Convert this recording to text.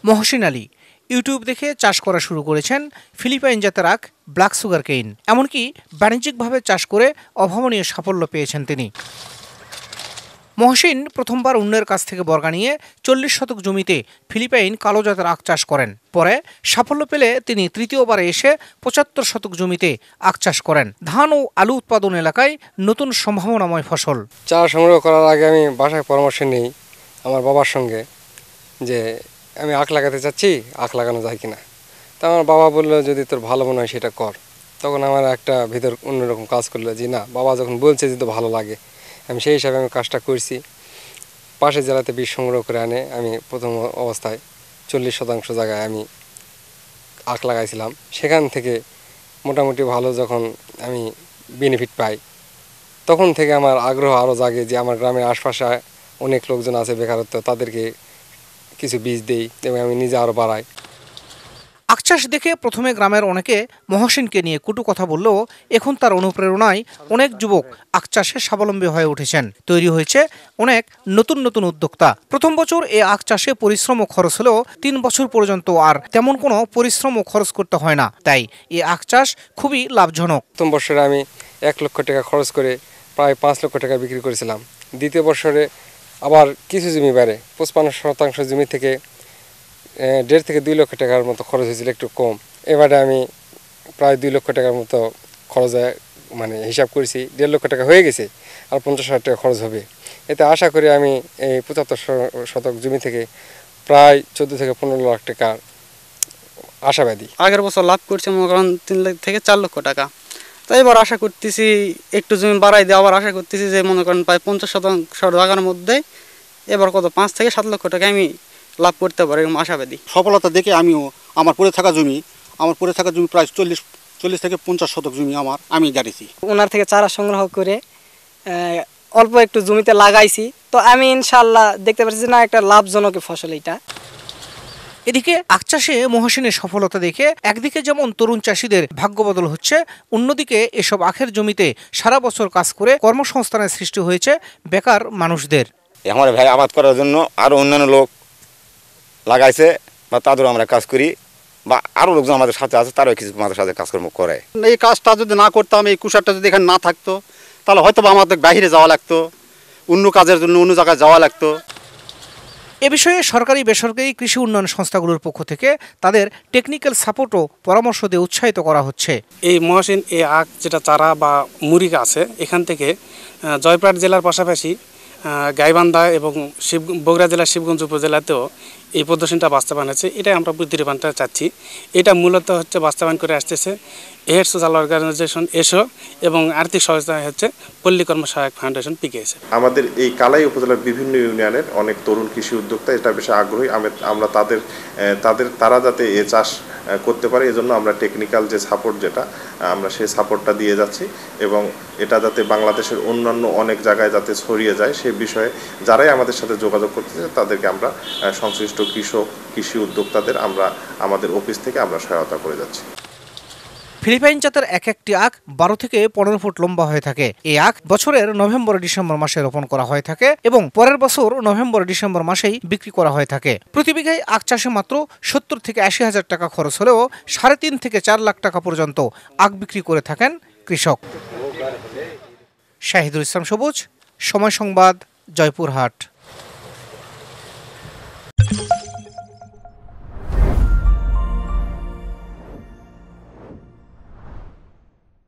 Mohsin Ali YouTube দেখে চাষ করা শুরু করেছেন ফিলিপাইন জাতের আখ ব্ল্যাক সুগার কেইন। এমনকি বাণিজ্যিকভাবে চাষ করে অভাবনীয় সাফল্য পেয়েছেন তিনি। মহসিন প্রথমবার অন্যের কাছ থেকে বর্গা নিয়ে 40 শতক জমিতে ফিলিপাইন কালো জাতের আখ চাষ করেন। পরে সাফল্য পেলে তিনি তৃতীয়বারে এসে 75 শতক জমিতে আখ চাষ করেন। ধান ও আলু উৎপাদন এলাকায় নতুন সম্ভাবনাময় ফসল। চারা সংগ্রহ করার আগে আমি বাসায় পরামর্শ নিই আমার বাবার সঙ্গে যে আমি আখ লাগাতে চাচ্ছি, আখ লাগানো যায় কিনা। তা আমার বাবা বললো যদি তোর ভালো মনে হয় সেটা কর। তখন আমার একটা ভিতর অন্যরকম কাজ করলো যে না, বাবা যখন বলছে যে তো ভালো লাগে, আমি সেই হিসাবে আমি কাজটা করছি। পাশের জেলাতে বীজ সংগ্রহ করে আনে আমি প্রথম অবস্থায় 40 শতাংশ জায়গায় আমি আখ লাগাইছিলাম। সেখান থেকে মোটামুটি ভালো যখন আমি বেনিফিট পাই, তখন থেকে আমার আগ্রহ আরও জাগে যে আমার গ্রামের আশপাশে অনেক লোকজন আছে বেকারত্ব, তাদেরকে কিছু বীজ দেই এবং আমি নিজে আরও বাড়াই। আখ চাষ দেখে প্রথমে গ্রামের অনেকে মহসিনকে নিয়ে কটু কথা বললেও এখন তার অনুপ্রেরণায় অনেক যুবক আখ চাষে স্বাবলম্বী হয়ে উঠেছেন। তৈরি হয়েছে অনেক নতুন নতুন উদ্যোক্তা। প্রথম বছর এই আখ চাষে পরিশ্রম ও খরচ হলেও 3 বছর পর্যন্ত আর তেমন কোনো পরিশ্রম ও খরচ করতে হয় না। তাই এই আখ চাষ খুবই লাভজনক। প্রথম বছরে আমি 1 লক্ষ টাকা খরচ করে প্রায় 5 লক্ষ টাকা বিক্রি করেছিলাম। দ্বিতীয় বছরে আবার কিছু জমি বাড়ে, 55 শতাংশ জমি থেকে 1.5 থেকে 2 লক্ষ টাকার মতো খরচ হয়েছিল, একটু কম। এবারে আমি প্রায় 2 লক্ষ টাকার মতো খরচে মানে হিসাব করেছি, 1.5 লক্ষ টাকা হয়ে গেছে, আর 50,000 টাকা খরচ হবে। এতে আশা করি আমি এই 75 শতক জমি থেকে প্রায় 14 থেকে 15 লাখ টাকা আশাবাদী। আগের বছর লাভ করছি মনে করেন 3 লাখ থেকে 4 লক্ষ টাকা। তাই এবার আশা করতেছি একটু জমি বাড়াই দিয়ে আবার আশা করতেছি যে মনে করেন প্রায় 50 শতাংশ জায়গার মধ্যে এবার কত 5 থেকে 7 লক্ষ টাকা আমি লাভ করতে পারি, এরকম আশাবাদী। সফলতা দেখে আমিও আমার পড়ে থাকা জমি প্রায় 40 থেকে 50 শতক জমি আমি জানিছি। ওনার থেকে চারা সংগ্রহ করে অল্প একটু জমিতে লাগাইছি, তো আমি ইনশাল্লাহ দেখতে পাচ্ছি না একটা লাভজনক ফসল এটা। এদিকে আখ চাষে মহসিনের সফলতা দেখে একদিকে যেমন তরুণ চাষিদের ভাগ্য বদল হচ্ছে, অন্যদিকে এসব আখের জমিতে সারা বছর কাজ করে কর্মসংস্থানের সৃষ্টি হয়েছে বেকার মানুষদের। আমার ভাই আবাদ করার জন্য আরও অন্যান্য লোক লাগাইছে বা তাদেরও আমরা কাজ করি, বা আরও লোকজন আমাদের সাথে আছে, তারাও কিছু আমাদের সাথে কাজকর্ম করে। এই কাজটা যদি না করতাম, এই কুষারটা যদি এখানে না থাকতো, তাহলে হয়তো আমাদের বাইরে যাওয়া লাগতো, অন্য কাজের জন্য অন্য জায়গায় যাওয়া লাগতো। এ বিষয়ে সরকারি বেসরকারি কৃষি উন্নয়ন সংস্থাগুলোর পক্ষ থেকে তাদের টেকনিক্যাল সাপোর্ট ও পরামর্শ দিয়ে উৎসাহিত করা হচ্ছে। এই মহসিন এই আখ যেটা চারা বা মুড়ি আছে, এখান থেকে জয়পুরহাট জেলার পাশাপাশি গাইবান্ধা এবং বগুড়া জেলার শিবগঞ্জ উপজেলাতেও এই প্রদর্শনীটা বাস্তবায়ন হচ্ছে। এটাই আমরা বুদ্ধিমানটা চাচ্ছি। এটা মূলত হচ্ছে বাস্তবায়ন করে আসতেছে এহেড সোশ্যাল অর্গানাইজেশন এসো, এবং আর্থিক সহায়তা হচ্ছে পল্লী কর্ম সহায়ক ফাউন্ডেশন পিকেএস। আমাদের এই কালাই উপজেলার বিভিন্ন ইউনিয়নের অনেক তরুণ কৃষি উদ্যোক্তা এটা বেশি আগ্রহী। আমরা তারা যাতে এ চাষ করতে পারে এজন্য আমরা টেকনিক্যাল যে সাপোর্ট যেটা আমরা সেই সাপোর্টটা দিয়ে যাচ্ছি, এবং এটা যাতে বাংলাদেশের অন্যান্য অনেক জায়গায় যাতে ছড়িয়ে যায় সেই বিষয়ে যারাই আমাদের সাথে যোগাযোগ করতেছে তাদেরকে আমরা সংশ্লিষ্ট কৃষি উদ্যোক্তাদের আমরা আমাদের অফিস থেকে আমরা সহায়তা করে যাচ্ছি। ফিলিপাইন জাতের একটি আখ 12 থেকে 15 ফুট লম্বা হয়ে থাকে। এই আখ বছরের নভেম্বর ডিসেম্বর মাসে রোপণ করা হয়ে থাকে এবং পরের বছর নভেম্বর ডিসেম্বর মাসেই বিক্রি করা হয়ে থাকে। প্রতি বিঘায় আখ চাষে মাত্র 70 থেকে 80 হাজার টাকা খরচ হলেও 3.5 থেকে 4 লাখ টাকা পর্যন্ত আখ বিক্রি করে থাকেন কৃষক। শাহিদুল ইসলাম সবুজ, সময় সংবাদ, জয়পুরহাট।